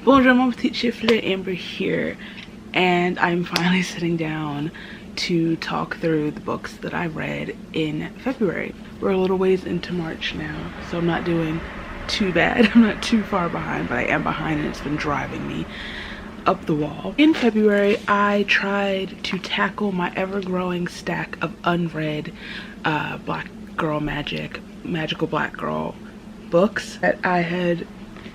Bonjour mon petit chiffre, Amber here, and I'm finally sitting down to talk through the books that I read in February. We're a little ways into March now, so I'm not doing too bad. I'm not too far behind, but I am behind and it's been driving me up the wall. In February, I tried to tackle my ever-growing stack of unread black girl magical black girl books that I had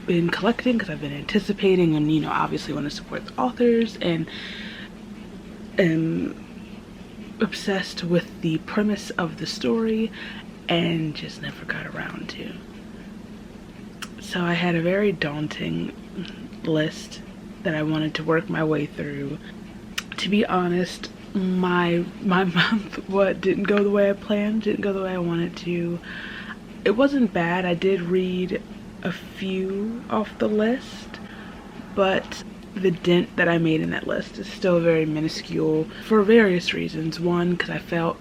been collecting because I've been anticipating and, you know, obviously want to support the authors and am obsessed with the premise of the story and just never got around to. So I had a very daunting list that I wanted to work my way through. To be honest, my month didn't go the way I planned, didn't go the way I wanted to. It wasn't bad. I did read a few off the list, but the dent that I made in that list is still very minuscule for various reasons. One, because I felt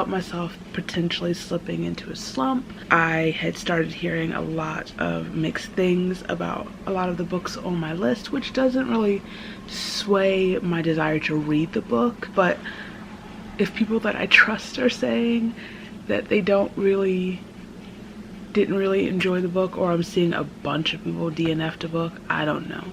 myself potentially slipping into a slump. I had started hearing a lot of mixed things about a lot of the books on my list, which doesn't really sway my desire to read the book. But if people that I trust are saying that they didn't really enjoy the book, or I'm seeing a bunch of people DNF the book, I don't know.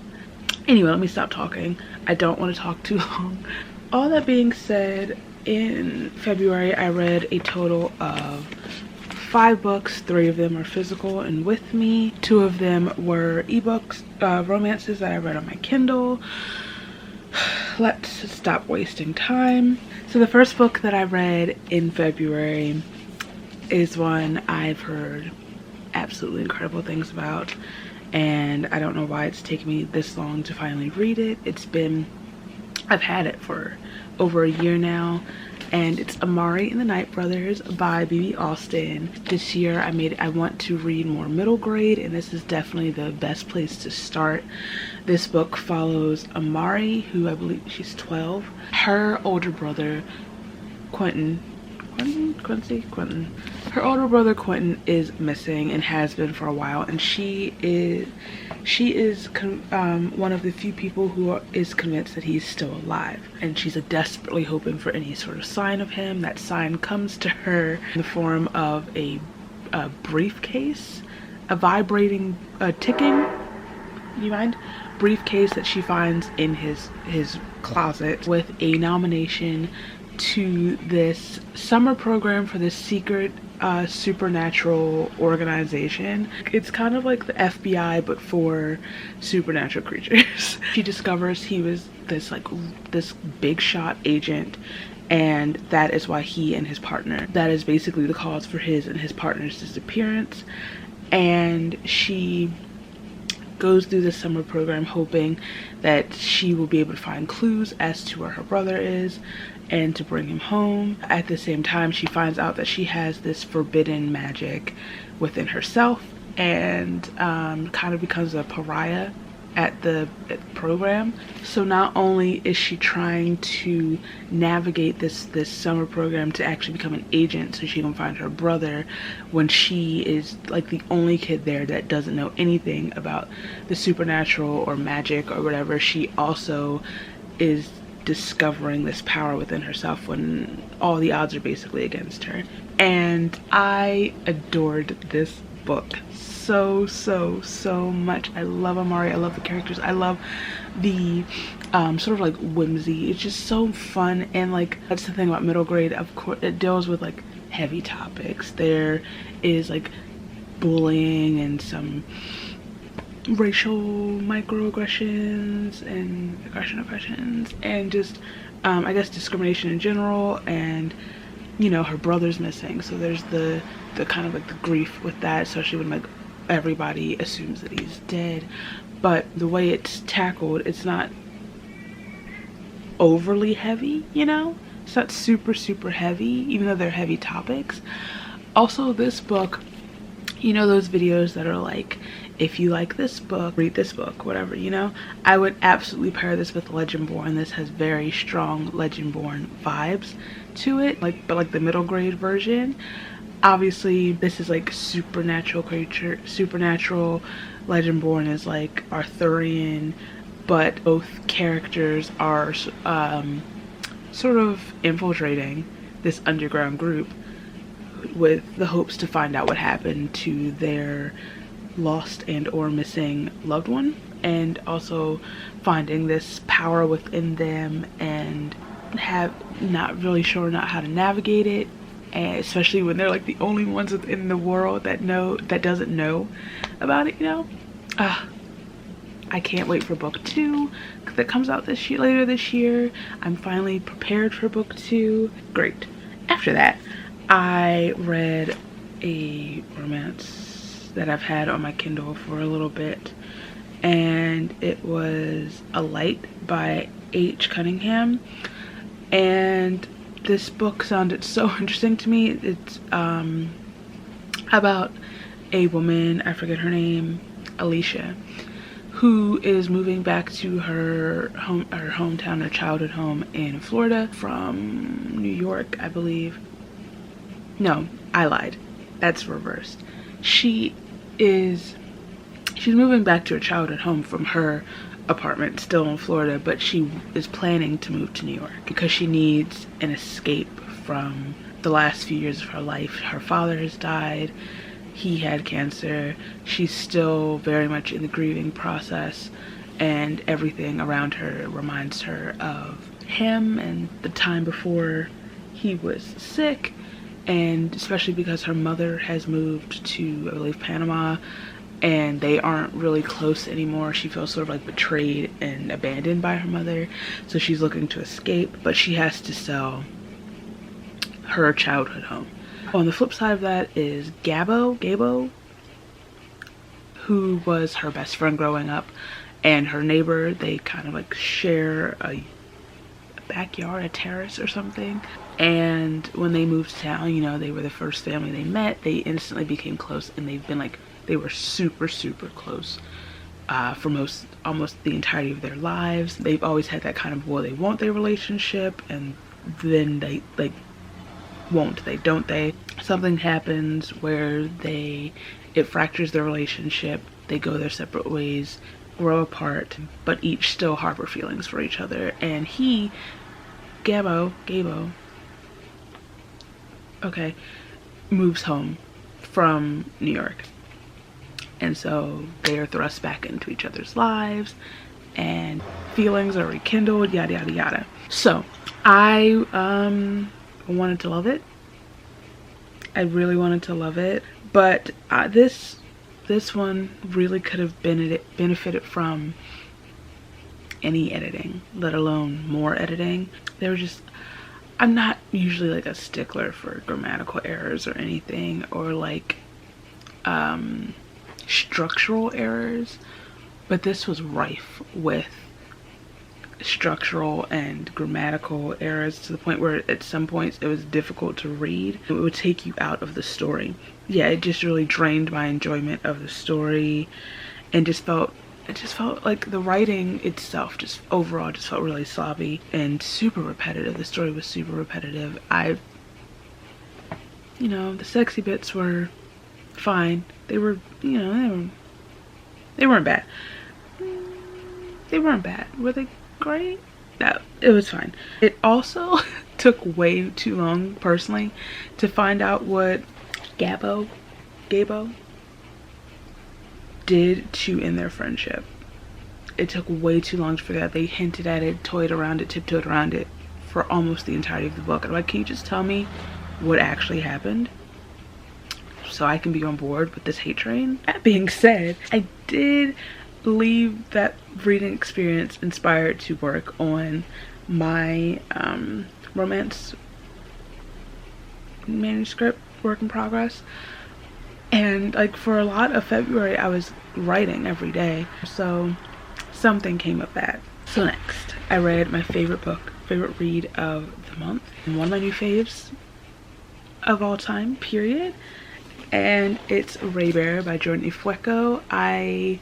Anyway, let me stop talking. I don't want to talk too long. All that being said, in February I read a total of 5 books. 3 of them are physical and with me. 2 of them were ebooks, romances that I read on my Kindle. Let's stop wasting time. So the first book that I read in February is one I've heard absolutely incredible things about, and I don't know why it's taken me this long to finally read it. I've had it for over a year now, and it's Amari and the Night Brothers by B.B. Austin. This year I want to read more middle grade, and this is definitely the best place to start. This book follows Amari, who I believe she's 12. Her older brother Quentin. Her older brother Quentin is missing and has been for a while, and she is one of the few people who is convinced that he's still alive, and she's desperately hoping for any sort of sign of him. That sign comes to her in the form of a briefcase, a vibrating, ticking, you mind, briefcase that she finds in his closet with a nomination to this summer program for this secret supernatural organization. It's kind of like the FBI but for supernatural creatures. She discovers he was this big shot agent, and that is why he and his partner, that is basically the cause for his and his partner's disappearance. And she goes through this summer program hoping that she will be able to find clues as to where her brother is and to bring him home. At the same time, she finds out that she has this forbidden magic within herself, and kind of becomes a pariah at the program. So not only is she trying to navigate this summer program to actually become an agent so she can find her brother, when she is like the only kid there that doesn't know anything about the supernatural or magic or whatever, she also is discovering this power within herself when all the odds are basically against her. And I adored this book so much. I love Amari, I love the characters, I love the sort of like whimsy. It's just so fun, and like that's the thing about middle grade. Of course it deals with like heavy topics. There is like bullying and some racial microaggressions and aggressions and just I guess discrimination in general, and you know, her brother's missing, so there's the kind of like the grief with that, especially when like everybody assumes that he's dead. But the way it's tackled, it's not overly heavy, you know, it's not super heavy, even though they're heavy topics. Also, this book, you know, those videos that are like, if you like this book, read this book, whatever, you know, I would absolutely pair this with Legendborn. This has very strong Legendborn vibes to it, but like the middle grade version. Obviously this is like supernatural Legendborn is like Arthurian, but both characters are sort of infiltrating this underground group with the hopes to find out what happened to their lost and or missing loved one, and also finding this power within them and not really sure how to navigate it, and especially when they're like the only ones within the world that doesn't know about it, you know. I can't wait for book 2 that comes out later this year. I'm finally prepared for book 2. Great. After that, I read a romance that I've had on my Kindle for a little bit, and it was A Light by H. Cunningham. And this book sounded so interesting to me. It's about a woman, I forget her name, Alicia, who is moving back to her hometown, her childhood home in Florida from New York, I believe. No, I lied. That's reversed. She's moving back to her childhood home from her apartment still in Florida, but she is planning to move to New York because she needs an escape from the last few years of her life. Her father has died. He had cancer. She's still very much in the grieving process, and everything around her reminds her of him and the time before he was sick, and especially because her mother has moved to, I believe, Panama, and they aren't really close anymore. She feels sort of like betrayed and abandoned by her mother, so she's looking to escape, but she has to sell her childhood home. On the flip side of that is Gabo, who was her best friend growing up, and her neighbor. They kind of like share a backyard, a terrace or something. And when they moved to town, you know, they were the first family they met. They instantly became close, and they've been like, they were super close for almost the entirety of their lives. They've always had that kind of, well, they want their relationship, and then they like won't they, don't they. Something happens where it fractures their relationship. They go their separate ways, grow apart, but each still harbor feelings for each other. And Gabo, okay, moves home from New York, and so they are thrust back into each other's lives, and feelings are rekindled, yada yada yada. So I wanted to love it. I really wanted to love it, but this one really could have benefited from any editing, let alone more editing. I'm not usually like a stickler for grammatical errors or anything, or like structural errors, but this was rife with structural and grammatical errors to the point where at some points it was difficult to read. It would take you out of the story. Yeah, it just really drained my enjoyment of the story, and it just felt like the writing itself just overall just felt really sloppy and super repetitive. The story was super repetitive. You know, the sexy bits were fine. They were, you know, they weren't bad. They weren't bad. Were they great? No, it was fine. It also took way too long, personally, to find out what Gabo did to end their friendship. It took way too long for that. They hinted at it, toyed around it, tiptoed around it for almost the entirety of the book. I'm like, can you just tell me what actually happened so I can be on board with this hate train? That being said, I did leave that reading experience inspired to work on my romance manuscript work in progress. And like for a lot of February I was writing every day, so something came of that. So next, I read my favorite read of the month, and one of my new faves of all time, period, and it's Raybearer by Jordan Ifueko. I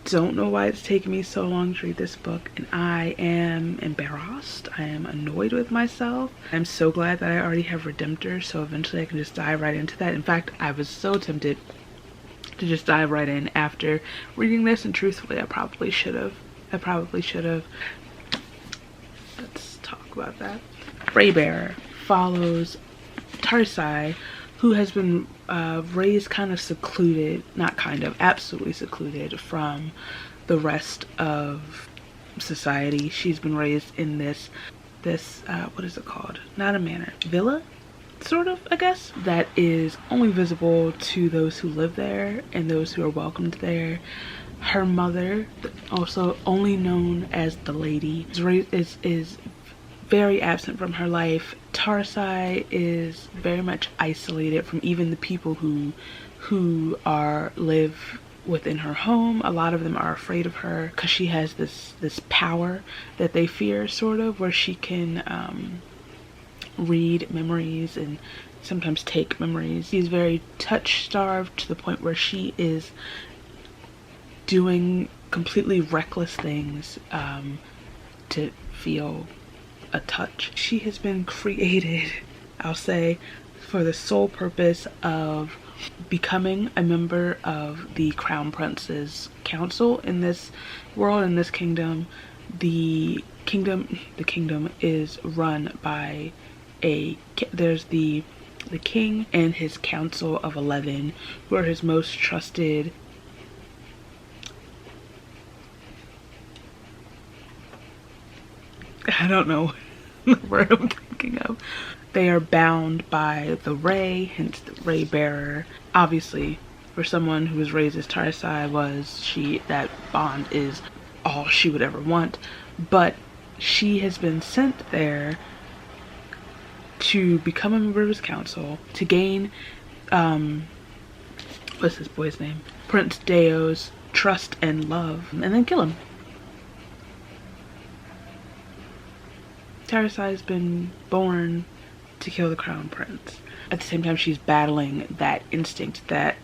don't know why it's taken me so long to read this book, and I am embarrassed. I am annoyed with myself. I'm so glad that I already have Redemptor, so eventually I can just dive right into that. In fact, I was so tempted to just dive right in after reading this, and truthfully, I probably should have. Let's talk about that. Raybearer follows Tarsai, who has been raised kind of secluded, not kind of, absolutely secluded from the rest of society. She's been raised in this what is it called? Not a manor, villa, sort of, I guess, that is only visible to those who live there and those who are welcomed there. Her mother, also only known as the lady, is very absent from her life. Tarsai is very much isolated from even the people who live within her home. A lot of them are afraid of her because she has this power that they fear, sort of, where she can read memories and sometimes take memories. She's very touch starved to the point where she is doing completely reckless things to feel a touch. She has been created, I'll say, for the sole purpose of becoming a member of the Crown Prince's council in this world, in this kingdom. The kingdom is run by there's the king and his council of 11, who are his most trusted I don't know the word I'm thinking of. They are bound by the Ray, hence the Raybearer. Obviously, for someone who was raised as Tarsai, that bond is all she would ever want. But she has been sent there to become a member of his council, to gain, what's this boy's name? Prince Deo's trust and love, and then kill him. Tarsai has been born to kill the Crown Prince. At the same time, she's battling that instinct, that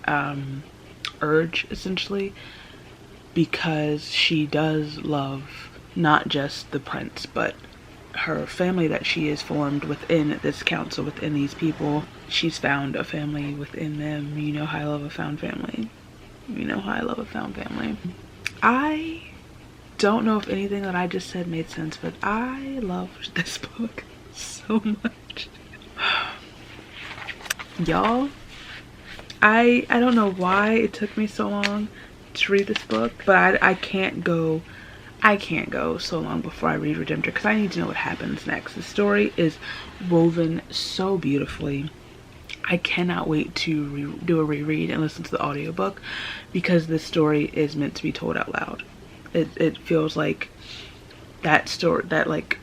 urge, essentially, because she does love not just the prince, but her family that she has formed within this council, within these people. She's found a family within them. You know how I love a found family. You know how I love a found family. I don't know if anything that I just said made sense, but I loved this book so much. Y'all, I don't know why it took me so long to read this book, but I can't go so long before I read Redemptor because I need to know what happens next. The story is woven so beautifully. I cannot wait to do a reread and listen to the audiobook because this story is meant to be told out loud. It feels like that story, that like,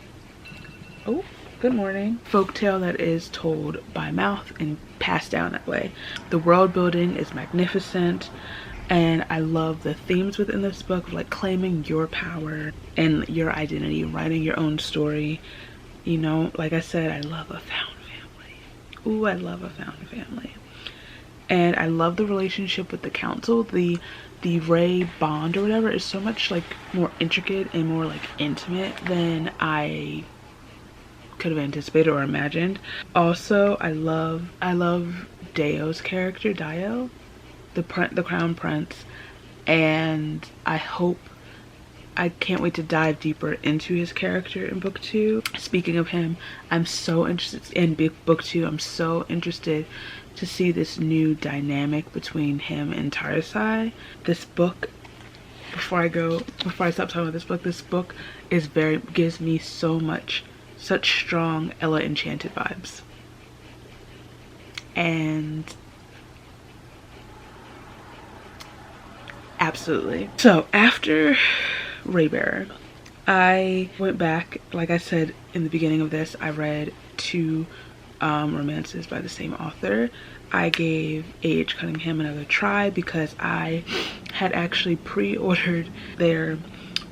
oh, good morning, folktale that is told by mouth and passed down that way. The world building is magnificent, and I love the themes within this book of like claiming your power and your identity, writing your own story. You know, like I said, I love a found family. Ooh, I love a found family. And I love the relationship with the council. The Ray bond or whatever is so much like more intricate and more like intimate than I could have anticipated or imagined. Also, I love Deo's character, Dio, the Crown Prince, and I can't wait to dive deeper into his character in book 2. Speaking of him, I'm so interested in book 2. I'm so interested to see this new dynamic between him and Tarsai. This book, before I stop talking about this book gives me such strong Ella Enchanted vibes. And absolutely. So after Raybearer, I went back, like I said in the beginning of this, I read 2 romances by the same author. I gave A.H. Cunningham another try because I had actually pre-ordered their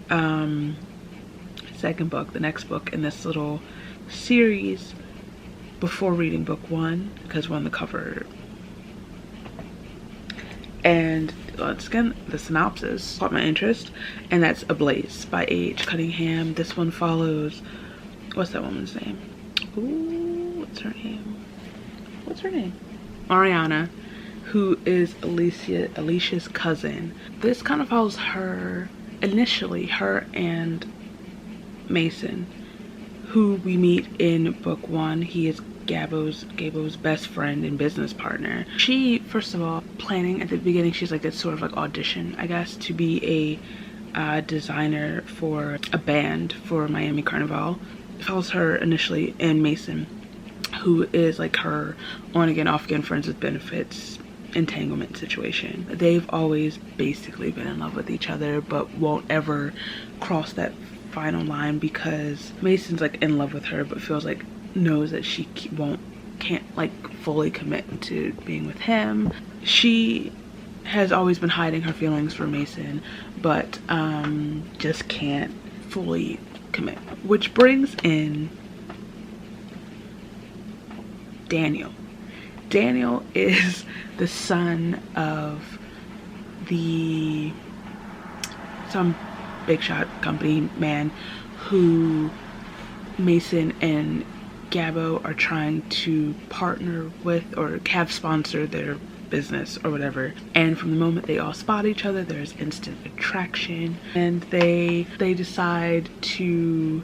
second book, the next book in this little series, before reading book 1 because we're on the cover. And once again, the synopsis caught my interest, and that's Ablaze by A.H. Cunningham. This one follows, what's that woman's name? Ooh, what's her name? Mariana. who is Alicia's cousin. This kind of follows her, initially, her and Mason, who we meet in book 1. He is Gabo's best friend and business partner. She, first of all, planning at the beginning, she's like this sort of like audition, I guess, to be a designer for a band for Miami Carnival. It follows her initially, and Mason, who is like her on again, off again friends with benefits entanglement situation. They've always basically been in love with each other, but won't ever cross that final line because Mason's like in love with her, but feels like, knows that she can't like fully commit to being with him. She has always been hiding her feelings for Mason, but just can't fully commit, which brings in Daniel. Daniel is the son of some big shot company man who Mason and Gabo are trying to partner with or have sponsored their business or whatever. And from the moment they all spot each other, there's instant attraction, and they decide to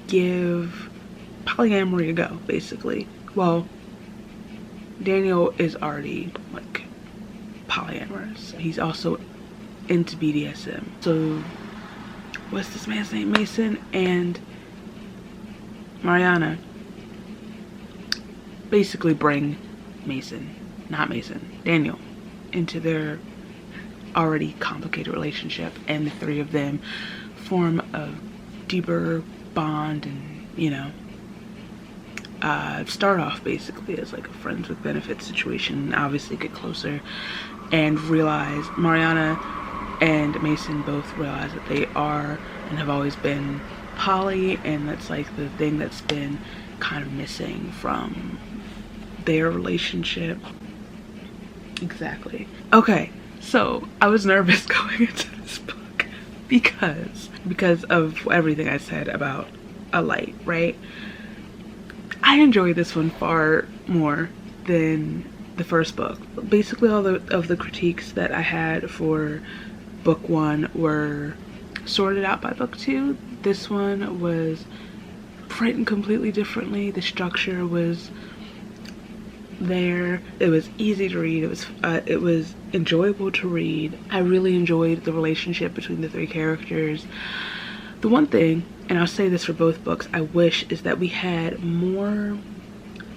give polyamory a go, basically. Well, Daniel is already like polyamorous. He's also into BDSM. So what's this man's name? Mason and Mariana basically bring Daniel into their already complicated relationship, and the three of them form a deeper bond, and you know, start off basically as like a friends with benefits situation, and obviously get closer and realize, Mariana and Mason both realize that they are and have always been poly, and that's like the thing that's been kind of missing from their relationship. Exactly. Okay, so I was nervous going into this book because of everything I said about A Light, right? I enjoyed this one far more than the first book. Basically all of the critiques that I had for book 1 were sorted out by book 2. This one was written completely differently. The structure was there. It was easy to read. It was enjoyable to read. I really enjoyed the relationship between the three characters. The one thing, and I'll say this for both books, I wish is that we had more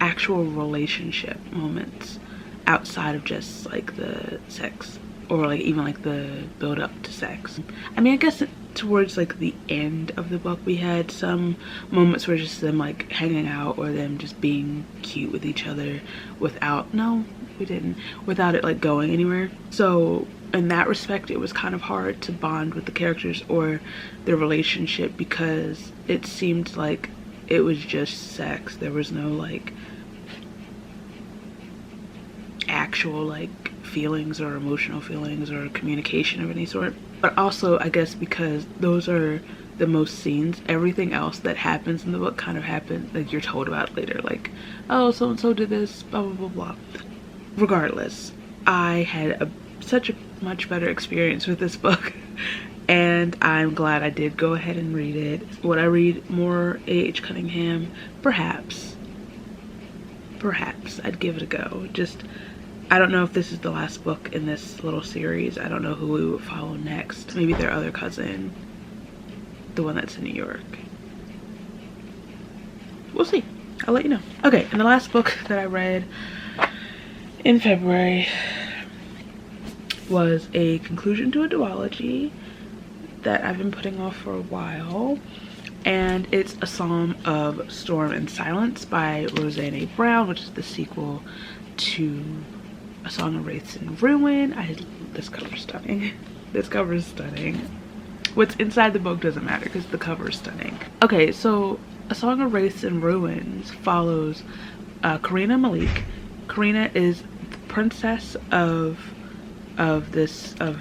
actual relationship moments outside of just like the sex, or like even like the build up to sex. I mean, I guess towards like the end of the book we had some moments where just them like hanging out or them just being cute with each other without it like going anywhere. So in that respect it was kind of hard to bond with the characters or their relationship because it seemed like it was just sex. There was no like actual like feelings or emotional feelings or communication of any sort. But also I guess because those are the most scenes, everything else that happens in the book kind of happens, like you're told about later, like, oh, so and so did this, blah blah blah blah. Regardless, I had such a much better experience with this book and I'm glad I did go ahead and read it. Would I read more A.H. Cunningham? Perhaps I'd give it a go. Just, I don't know if this is the last book in this little series. I don't know who we would follow next. Maybe their other cousin, the one that's in New York. We'll see. I'll let you know. Okay, and the last book that I read in February was a conclusion to a duology that I've been putting off for a while, and it's A Psalm of Storm and Silence by Roseanne A. Brown, which is the sequel to A Song of Wraiths and Ruin. This cover is stunning. This cover is stunning. What's inside the book doesn't matter because the cover is stunning. Okay, so A Song of Wraiths and Ruins follows Karina Malik. Karina is the princess of of this of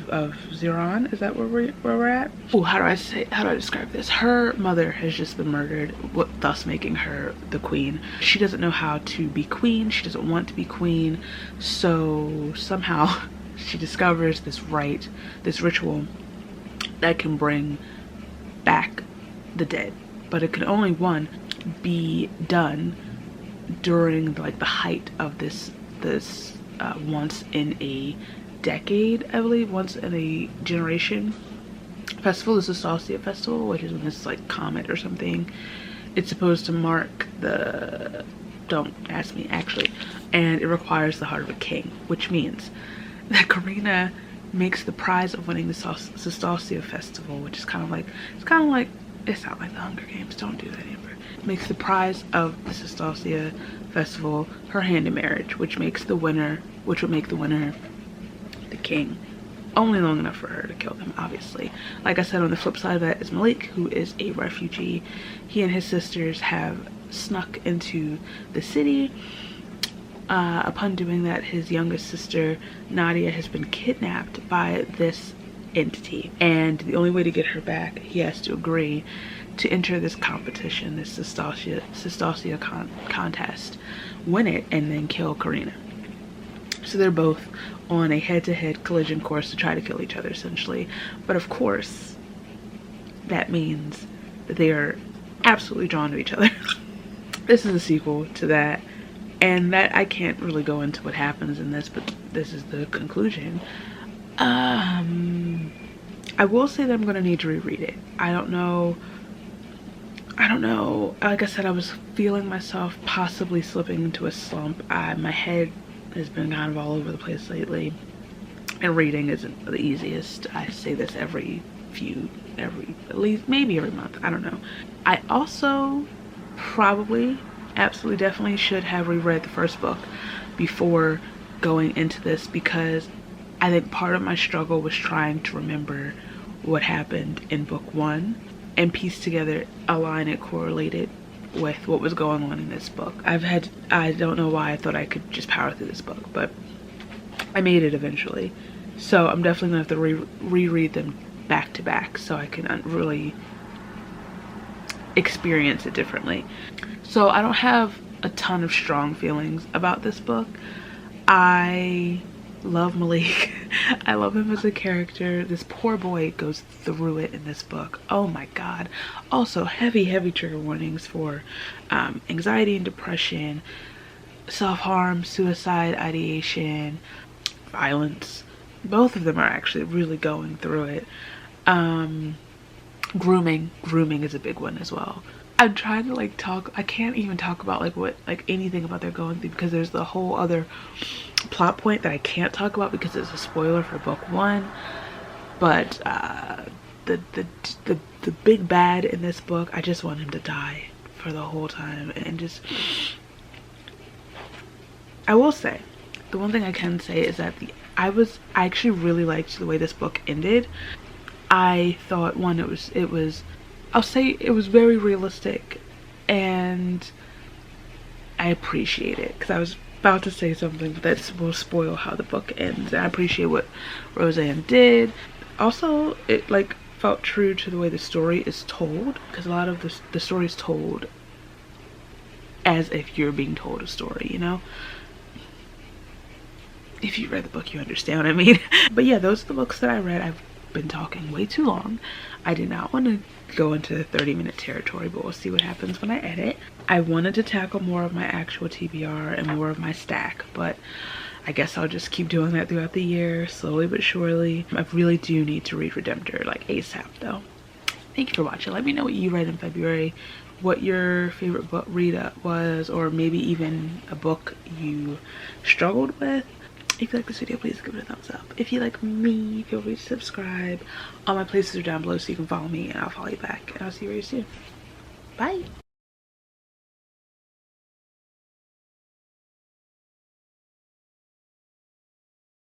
Ziran. Is that where we're at? Oh, how do I describe this? Her mother has just been murdered, thus making her the queen. She doesn't know how to be queen. She doesn't want to be queen. So somehow she discovers this rite, this ritual that can bring back the dead, but it can only be done during like the height of this once in a decade, I believe, once in a generation festival. This is the Solstice Festival, which is when this like comet or something. It's supposed to mark the, don't ask me actually, and it requires the heart of a king, which means that Karina makes the prize of winning the Solstice Festival, which is kind of like, it's not like the Hunger Games, don't do that, Amber. Makes the prize of the Solstice Festival her hand in marriage, which would make the winner the king. Only long enough for her to kill them, obviously. Like I said, on the flip side of that is Malik, who is a refugee. He and his sisters have snuck into the city. Upon doing that, his youngest sister, Nadia, has been kidnapped by this entity. And the only way to get her back, he has to agree to enter this competition, this Solstice contest, win it, and then kill Karina. So they're both on a head-to-head collision course to try to kill each other, essentially. But of course, that means that they are absolutely drawn to each other. This is a sequel to that, and that I can't really go into what happens in this, but this is the conclusion. I will say that I'm gonna need to reread it. I don't know. Like I said, I was feeling myself possibly slipping into a slump. My head has been kind of all over the place lately, and reading isn't the easiest. I say this at least maybe every month, I don't know. I also probably, absolutely, definitely should have reread the first book before going into this, because I think part of my struggle was trying to remember what happened in book 1 and piece together, align it, correlate it with what was going on in this book. I don't know why I thought I could just power through this book, but I made it eventually. So I'm definitely gonna have to reread them back to back so I can really experience it differently. So I don't have a ton of strong feelings about this book. I love Malik. I love him as a character. This poor boy goes through it in this book. Oh my god. Also, heavy trigger warnings for anxiety and depression, self-harm, suicide ideation, violence. Both of them are actually really going through it. Grooming is a big one as well. I'm trying to like talk, I can't even talk about anything about they're going through, because there's the whole other plot point that I can't talk about because it's a spoiler for book 1. But the big bad in this book, I just want him to die for the whole time. And just, I will say, the one thing I can say is that I actually really liked the way this book ended. I thought, one, I'll say it was very realistic, and I appreciate it, because I was about to say something that will spoil how the book ends. And I appreciate what Roseanne did. Also, it felt true to the way the story is told, because a lot of the story is told as if you're being told a story, you know? If you read the book, you understand what I mean. But yeah, those are the books that I read. I've been talking way too long. I did not want to go into the 30-minute territory, but we'll see what happens when I edit. I wanted to tackle more of my actual TBR and more of my stack, but I guess I'll just keep doing that throughout the year, slowly but surely. I really do need to read Redemptor, ASAP though. Thank you for watching. Let me know what you read in February, what your favorite book read was, or maybe even a book you struggled with. If you like this video, please give it a thumbs up. If you like me, feel free to subscribe. All my places are down below so you can follow me, and I'll follow you back. And I'll see you very soon. Bye.